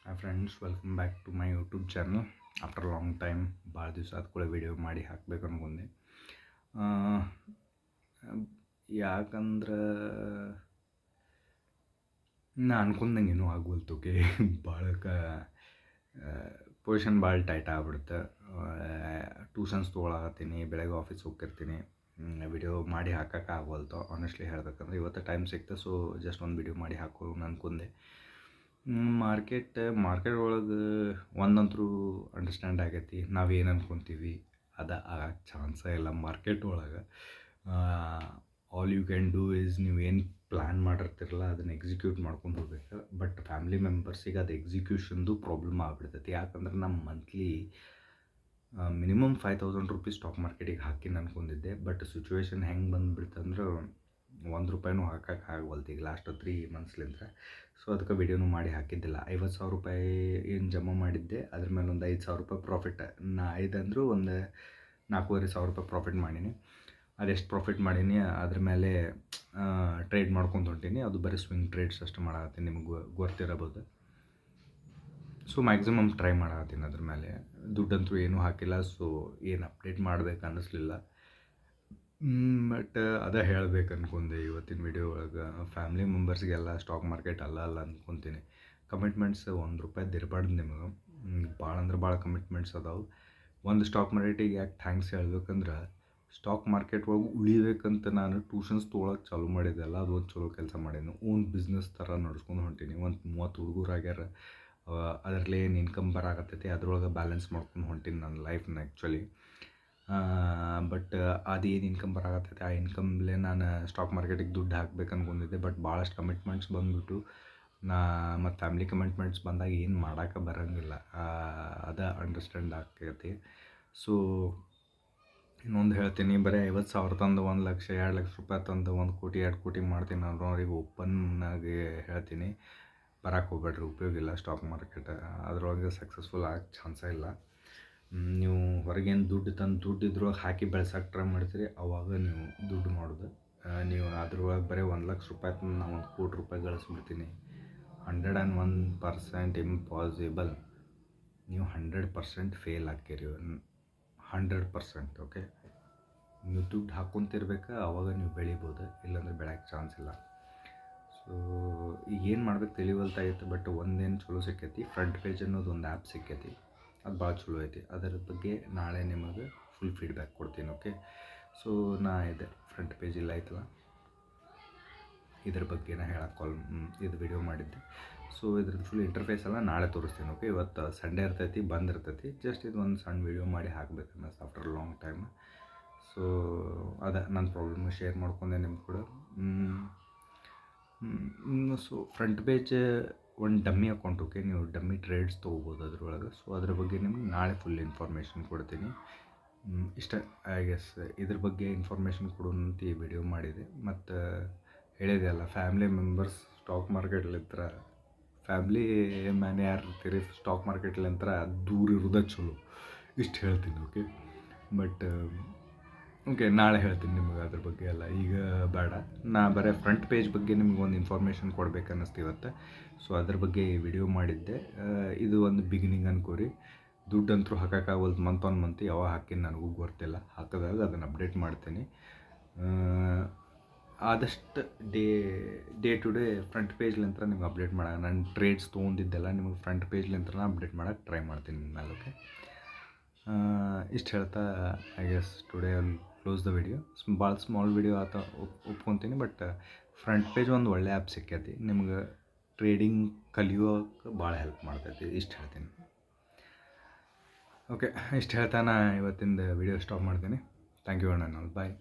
Hi friends, welcome back to my YouTube channel. After long time ಭಾಳ ದಿವಸ ಆದ ಕೂಡ ವಿಡಿಯೋ ಮಾಡಿ ಹಾಕ್ಬೇಕು ಅನ್ಕೊಂಡೆ. ಯಾಕಂದ್ರೆ ನಾ ಅನ್ಕೊಂಡಂಗೆ ಏನೂ ಆಗ್ವಲ್ತು. ಓಕೆ, ಭಾಳ ಪೊಸಿಷನ್ ಭಾಳ ಟೈಟ್ ಆಗ್ಬಿಡುತ್ತೆ. ಟ್ಯೂಷನ್ಸ್ ತೊಗೊಳಕತ್ತೀನಿ, ಬೆಳಗ್ಗೆ ಆಫೀಸ್ ಹೋಗ್ತಿರ್ತೀನಿ, ವಿಡಿಯೋ ಮಾಡಿ ಹಾಕೋಕೆ ಆಗ್ವಲ್ತು. ಆನೆಸ್ಟ್ಲಿ ಹೇಳ್ಬೇಕಂದ್ರೆ ಇವತ್ತು ಟೈಮ್ ಸಿಕ್ತು, ಸೊ ಜಸ್ಟ್ ಒಂದು ವಿಡಿಯೋ ಮಾಡಿ ಹಾಕೋಣ ಅನ್ಕೊಂಡೆ. ಮಾರ್ಕೆಟ್ ಒಳಗೆ ಒಂದಂತರೂ ಅಂಡರ್ಸ್ಟ್ಯಾಂಡ್ ಆಗೈತಿ, ನಾವೇನು ಅನ್ಕೊತೀವಿ ಅದು ಆಗಕ್ಕೆ ಚಾನ್ಸೇ ಇಲ್ಲ. ಮಾರ್ಕೆಟ್ ಒಳಗೆ all you can do is ನೀವೇನು ಪ್ಲ್ಯಾನ್ ಮಾಡಿರ್ತಿರಲ್ಲ ಅದನ್ನು ಎಕ್ಸಿಕ್ಯೂಟ್ ಮಾಡ್ಕೊಂಡು ಹೋಗ್ಬೇಕು. ಬಟ್ ಫ್ಯಾಮಿಲಿ ಮೆಂಬರ್ಸಿಗೆ ಅದು ಎಕ್ಸಿಕ್ಯೂಷನ್ದು ಪ್ರಾಬ್ಲಮ್ ಆಗ್ಬಿಡ್ತೈತಿ. ಯಾಕಂದ್ರೆ ನಮ್ಮ ಮಂತ್ಲಿ ಮಿನಿಮಮ್ 5,000 ರೂಪೀಸ್ ಸ್ಟಾಕ್ ಮಾರ್ಕೆಟಿಗೆ ಹಾಕಿನ ಅನ್ಕೊಂಡಿದ್ದೆ. ಬಟ್ ಸಿಚುವೇಶನ್ ಹೆಂಗೆ ಬಂದುಬಿಡ್ತಂದ್ರೆ ₹1 ಹಾಕೋಕೆ ಆಗವಲ್ತು ಈಗ ಲಾಸ್ಟ್ 3 ಮಂತ್ಸ್ಲಿಂದ. ಸೊ ಅದಕ್ಕೆ ವಿಡಿಯೋನು ಮಾಡಿ ಹಾಕಿದ್ದಿಲ್ಲ. 50,000 ರೂಪಾಯಿ ಏನು ಜಮಾ ಮಾಡಿದ್ದೆ, ಅದ್ರ ಮೇಲೆ ಒಂದು 5,000 ರೂಪಾಯಿ ಪ್ರಾಫಿಟ್. ನಾ 5 ಅಂದರೂ ಒಂದು 4,500 ರೂಪಾಯಿ ಪ್ರಾಫಿಟ್ ಮಾಡೀನಿ. ಅದೆಷ್ಟು ಪ್ರಾಫಿಟ್ ಮಾಡೀನಿ ಅದ್ರ ಮೇಲೆ ಟ್ರೇಡ್ ಮಾಡ್ಕೊಂಡು ಹೊಂಟೀನಿ. ಅದು ಬರೀ ಸ್ವಿಂಗ್ ಟ್ರೇಡ್ಸ್ ಅಷ್ಟು ಮಾಡತ್ತೀನಿ, ನಿಮಗೆ ಗೊತ್ತಿರಬಹುದು. ಸೊ ಮ್ಯಾಕ್ಸಿಮಮ್ ಟ್ರೈ ಮಾಡತ್ತೀನಿ ಅದ್ರ ಮೇಲೆ. ದುಡ್ಡಂತೂ ಏನೂ ಹಾಕಿಲ್ಲ, ಸೊ ಏನು ಅಪ್ಡೇಟ್ ಮಾಡಬೇಕು ಅನ್ನಿಸ್ಲಿಲ್ಲ. ಬಟ್ ಅದೇ ಹೇಳಬೇಕು ಅನ್ಕೊಂಡೆ ಇವತ್ತಿನ ವಿಡಿಯೋ ಒಳಗೆ. ಫ್ಯಾಮಿಲಿ ಮೆಂಬರ್ಸ್ಗೆಲ್ಲ ಸ್ಟಾಕ್ ಮಾರ್ಕೆಟ್ ಅಲ್ಲ ಅಂದ್ಕೊತೀನಿ. ಕಮಿಟ್ಮೆಂಟ್ಸ್ ₹1 ಇರಬಾರ್ದು ನಿಮಗೆ. ಭಾಳ ಅಂದ್ರೆ ಭಾಳ ಕಮಿಟ್ಮೆಂಟ್ಸ್ ಅದಾವೆ. ಒಂದು ಸ್ಟಾಕ್ ಮಾರ್ಕೆಟಿಗೆ ಯಾಕೆ ಥ್ಯಾಂಕ್ಸ್ ಹೇಳ್ಬೇಕಂದ್ರೆ, ಸ್ಟಾಕ್ ಮಾರ್ಕೆಟ್ ಒಳಗೆ ಉಳಿಬೇಕಂತ ನಾನು ಟ್ಯೂಷನ್ಸ್ ತೊಗೊಳಕ್ಕೆ ಚಾಲೂ ಮಾಡಿದ್ದೆಲ್ಲ ಅದು ಒಂದು ಚಲೋ ಕೆಲಸ ಮಾಡೀನಿ. ಓನ್ ಬಿಸ್ನೆಸ್ ಥರ ನಡ್ಸ್ಕೊಂಡು ಹೊಂಟೀನಿ. ಒಂದು 30 ಹುಡುಗರು ಆಗ್ಯಾರ, ಅದರಲ್ಲಿ ಏನು ಇನ್ಕಮ್ ಬರಾಕತ್ತೈತಿ ಅದ್ರೊಳಗೆ ಬ್ಯಾಲೆನ್ಸ್ ಮಾಡ್ಕೊಂಡು ಹೊಂಟೀನಿ ನನ್ನ ಲೈಫ್ನ ಆ್ಯಕ್ಚುಲಿ. ಬಟ್ ಅದೇನು ಇನ್ಕಮ್ ಬರಾಕತ್ತೈತೆ ಆ ಇನ್ಕಮ್ಲೇ ನಾನು ಸ್ಟಾಕ್ ಮಾರ್ಕೆಟಿಗೆ ದುಡ್ಡು ಹಾಕ್ಬೇಕು ಅನ್ಕೊಂಡಿದ್ದೆ. ಬಟ್ ಭಾಳಷ್ಟು ಕಮಿಟ್ಮೆಂಟ್ಸ್ ಬಂದುಬಿಟ್ಟು ಮತ್ತು ಫ್ಯಾಮಿಲಿ ಕಮಿಟ್ಮೆಂಟ್ಸ್ ಬಂದಾಗ ಏನು ಮಾಡೋಕೆ ಬರೋಂಗಿಲ್ಲ. ಅದು ಅಂಡರ್ಸ್ಟ್ಯಾಂಡ್ ಆಗ್ತೈತಿ. ಸೊ ಇನ್ನೊಂದು ಹೇಳ್ತೀನಿ, ಬರೀ 50,000 ತಂದು 1 ಲಕ್ಷ 2 ಲಕ್ಷ ರೂಪಾಯಿ ತಂದು 1 ಕೋಟಿ 2 ಕೋಟಿ ಮಾಡ್ತೀನಿ ಅನ್ನೋರಿಗೆ ಓಪನ್ನಾಗಿ ಹೇಳ್ತೀನಿ, ಬರೋಕೆ ಹೋಗ್ಬೇಡ್ರಿ. ಉಪಯೋಗ ಇಲ್ಲ ಸ್ಟಾಕ್ ಮಾರ್ಕೆಟ್. ಅದರೊಳಗೆ ಸಕ್ಸಸ್ಫುಲ್ ಆಗಕ್ಕೆ ಚಾನ್ಸೇ ಇಲ್ಲ. ನೀವು ಹೊರಗೇನು ದುಡ್ಡು ತಂದು ದುಡ್ಡಿದ್ರೊಳಗೆ ಹಾಕಿ ಬೆಳ್ಸೋಕೆ ಟ್ರೈ ಮಾಡ್ತೀರಿ, ಆವಾಗ ನೀವು ದುಡ್ಡು ಮಾಡೋದು. ನೀವು ಅದ್ರೊಳಗೆ ಬರೀ 1 ಲಕ್ಷ ರೂಪಾಯಿ ತಂದು ನಾನು 1 ಕೋಟಿ ರೂಪಾಯಿ ಗಳಿಸ್ಬಿಡ್ತೀನಿ. 101% ಇಂಪಾಸಿಬಲ್. ನೀವು 100% ಫೇಲ್ ಆಗ್ತೀರಿ. 100%. ಓಕೆ, ನೀವು ದುಡ್ಡು ಹಾಕ್ಕೊಂತಿರ್ಬೇಕು, ಆವಾಗ ನೀವು ಬೆಳಿಬೋದು, ಇಲ್ಲಾಂದ್ರೆ ಬೆಳೆಯೋಕ್ಕೆ ಚಾನ್ಸ್ ಇಲ್ಲ. ಸೊ ಈಗ ಏನು ಮಾಡ್ಬೇಕು ತಿಳಿವಲ್ತಾಗಿತ್ತು. ಬಟ್ ಒಂದೇನು ಚಲೋ ಸಿಕ್ಕೈತಿ, ಫ್ರಂಟ್ ಪೇಜ್ ಅನ್ನೋದು ಒಂದು ಆ್ಯಪ್ ಸಿಕ್ಕೈತಿ. ಅದು ಭಾಳ ಚಲೋ ಐತಿ. ಅದರ ಬಗ್ಗೆ ನಾಳೆ ನಿಮಗೆ ಫುಲ್ ಫೀಡ್ಬ್ಯಾಕ್ ಕೊಡ್ತೀನಿ. ಓಕೆ, ಸೊ ನಾ ಇದೆ ಫ್ರಂಟ್ ಪೇಜ್ ಇಲ್ಲ ಐತಲ್ಲ, ಇದ್ರ ಬಗ್ಗೆ ನಾ ಹೇಳಕ್ಕೆ ಇದು ವಿಡಿಯೋ ಮಾಡಿದ್ದೆ. ಸೊ ಇದ್ರದ್ದು ಫುಲ್ ಇಂಟರ್ಫೇಸ್ ಎಲ್ಲ ನಾಳೆ ತೋರಿಸ್ತೀನಿ. ಓಕೆ, ಇವತ್ತು ಸಂಡೇ ಇರ್ತೈತಿ, ಬಂದಿರ್ತೈತಿ. ಜಸ್ಟ್ ಇದು ಒಂದು ಸಣ್ಣ ವಿಡಿಯೋ ಮಾಡಿ ಹಾಕ್ಬೇಕು ಅನ್ನಿಸ್ತು ಆಫ್ಟರ್ ಲಾಂಗ್ ಟೈಮ್. ಸೊ ಅದೇ ನನ್ನ ಪ್ರಾಬ್ಲಮ್ ಶೇರ್ ಮಾಡ್ಕೊಂಡೆ ನಿಮ್ಗೆ ಕೂಡ. ಸೊ ಫ್ರಂಟ್ ಪೇಜ್ ಒಂದು ಡಮ್ಮಿ ಅಕೌಂಟ್. ಓಕೆ, ನೀವು ಡಮ್ಮಿ ಟ್ರೇಡ್ಸ್ ತೊಗೋಬೋದು ಅದರೊಳಗೆ. ಸೊ ಅದ್ರ ಬಗ್ಗೆ ನಿಮ್ಗೆ ನಾಳೆ ಫುಲ್ ಇನ್ಫಾರ್ಮೇಷನ್ ಕೊಡ್ತೀನಿ. ಇಷ್ಟ ಐ ಗೆಸ್ ಇದ್ರ ಬಗ್ಗೆ ಇನ್ಫಾರ್ಮೇಷನ್ ಕೊಡೋಣಂತ ಈ ವಿಡಿಯೋ ಮಾಡಿದೆ. ಮತ್ತು ಹೇಳಿದೆ ಅಲ್ಲ, ಫ್ಯಾಮಿಲಿ ಮೆಂಬರ್ಸ್ ಸ್ಟಾಕ್ ಮಾರ್ಕೆಟ್ಲಿಂತ್ರ ಫ್ಯಾಮ್ಲಿ ಮ್ಯಾನ್ ಯಾರು ಇರ್ತೀರಿ ಸ್ಟಾಕ್ ಮಾರ್ಕೆಟ್ಲಿಂತ್ರ ದೂರ ಇರೋದೇ ಚಲೋ, ಇಷ್ಟು ಹೇಳ್ತೀನಿ. ಓಕೆ, ಬಟ್ ಓಕೆ ನಾಳೆ ಹೇಳ್ತೀನಿ ನಿಮಗೆ ಅದ್ರ ಬಗ್ಗೆ ಎಲ್ಲ, ಈಗ ಬೇಡ. ನಾ ಬರೀ ಫ್ರಂಟ್ ಪೇಜ್ ಬಗ್ಗೆ ನಿಮ್ಗೆ ಒಂದು ಇನ್ಫಾರ್ಮೇಷನ್ ಕೊಡ್ಬೇಕು ಅನ್ನಿಸ್ತು ಇವತ್ತು. ಸೊ ಅದ್ರ ಬಗ್ಗೆ ವಿಡಿಯೋ ಮಾಡಿದ್ದೆ. ಇದು ಒಂದು ಬಿಗಿನಿಂಗ್ ಅನ್ಕೋರಿ. ದುಡ್ಡಂತರೂ ಹಾಕೋಕ್ಕಾಗಲ್ದು, ಮಂತ್ ಆನ್ ಮಂತ್ ಯಾವಾಗ ಹಾಕಿನ ನನಗೂ ಗೊತ್ತಿಲ್ಲ. ಹಾಕಿದಾಗ ಅದನ್ನು ಅಪ್ಡೇಟ್ ಮಾಡ್ತೀನಿ. ಆದಷ್ಟು ಡೇ ಟು ಡೇ ಫ್ರಂಟ್ ಪೇಜ್ಲಿಂತ್ರ ನಿಮ್ಗೆ ಅಪ್ಡೇಟ್ ಮಾಡೋಣ. ನಾನು ಟ್ರೇಡ್ಸ್ ತೊಗೊಂಡಿದ್ದೆಲ್ಲ ನಿಮಗೆ ಫ್ರಂಟ್ ಪೇಜ್ಲಿಂತ್ರ ಅಪ್ಡೇಟ್ ಮಾಡೋಕ್ಕೆ ಟ್ರೈ ಮಾಡ್ತೀನಿ ನಿಮ್ಮ ಮೇಲೆ. ಓಕೆ, ಇಷ್ಟು ಹೇಳ್ತಾ I guess today I will close the video. ಭಾಳ ಸ್ಮಾಲ್ ವಿಡಿಯೋ ಆತ ಒಪ್ಕೊತೀನಿ. ಬಟ್ ಫ್ರಂಟ್ ಪೇಜ್ ಒಂದು ಒಳ್ಳೆ ಆ್ಯಪ್ ಸಿಕ್ಕೈತಿ, ನಿಮ್ಗೆ ಟ್ರೇಡಿಂಗ್ ಕಲಿಯೋಕೆ ಭಾಳ ಹೆಲ್ಪ್ ಮಾಡ್ತೈತಿ. ಇಷ್ಟು ಹೇಳ್ತೀನಿ. ಓಕೆ, ಇಷ್ಟು ಹೇಳ್ತಾ ನಾ ಇವತ್ತಿಂದ ವಿಡಿಯೋ ಸ್ಟಾಪ್ ಮಾಡ್ತೀನಿ. ಥ್ಯಾಂಕ್ ಯು ಅಣ್ಣ. ಬಾಯ್.